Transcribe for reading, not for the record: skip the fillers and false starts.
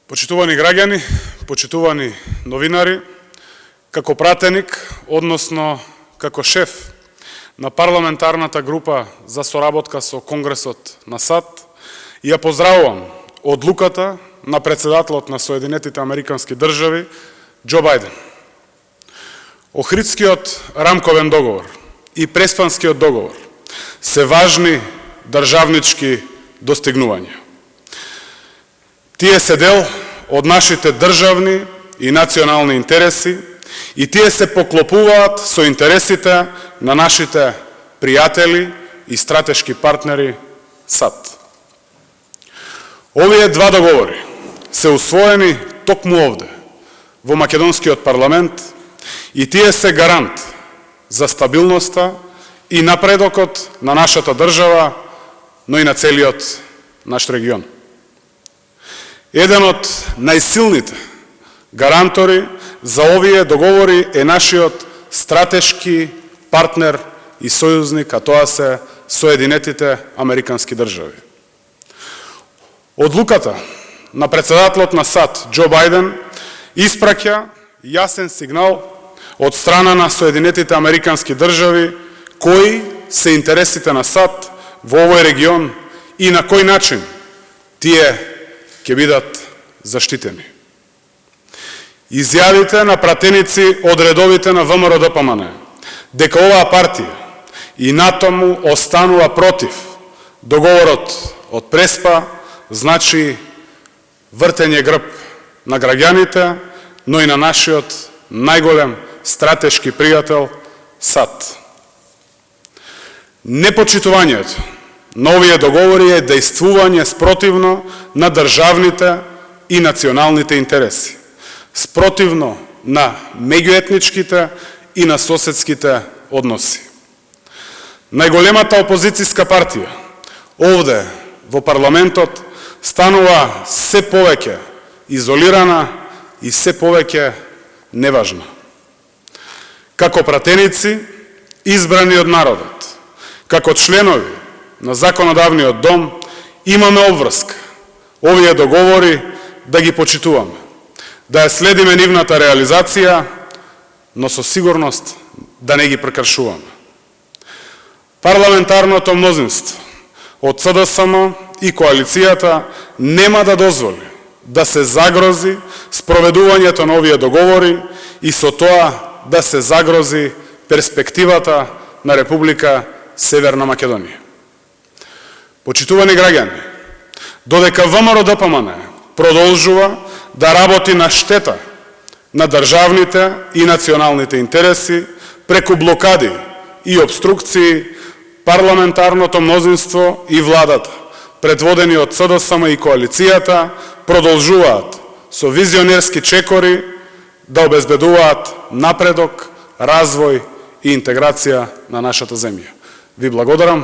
Почитувани граѓани, почитувани новинари, како пратеник, односно како шеф на парламентарната група за соработка со Конгресот на САД, ја поздравувам одлуката на председателот на Соединетите Американски држави Џо Бајден. Охридскиот рамковен договор и Преспанскиот договор се важни државнички достигнувања. Тие се дел од нашите државни и национални интереси и тие се поклопуваат со интересите на нашите пријатели и стратешки партнери САД. Овие два договори се усвоени токму овде, во македонскиот парламент, и тие се гарант за стабилноста и напредокот на нашата држава, но и на целиот наш регион. Еден од најсилните гарантори за овие договори е нашиот стратешки партнер и сојузник, а тоа се Соединетите Американски држави. Одлуката на председателот на САД Џо Бајден испраќа јасен сигнал од страна на Соединетите Американски држави кои се интересите на САД во овој регион и на кој начин тие ќе бидат заштитени. Изјавите на пратеници од редовите на ВМРО-ДПМН дека оваа партија и натаму останува против договорот од Преспа значи вртење грб на граѓаните, но и на нашиот најголем стратешки пријател САД. Непочитувањето на овие договори е дејствување спротивно на државните и националните интереси, спротивно на меѓуетничките и на соседските односи. Најголемата опозицијска партија овде во парламентот станува се повеќе изолирана и се повеќе неважна. Како пратеници, избрани од народот, како членови на законодавниот дом, имаме обврска овие договори да ги почитуваме, да ја следиме нивната реализација, но со сигурност да не ги прекршуваме. Парламентарното мнозинство од СДСМ и коалицијата нема да дозволи да се загрози спроведувањето на овие договори и со тоа да се загрози перспективата на Република Северна Македонија. Почитувани граѓани, додека ВМРО-ДПМН продолжува да работи на штета на државните и националните интереси преку блокади и обструкции, парламентарното мнозинство и владата, предводени од СДСМ и коалицијата, продолжуваат со визионерски чекори да обезбедуваат напредок, развој и интеграција на нашата земја. Ви благодарам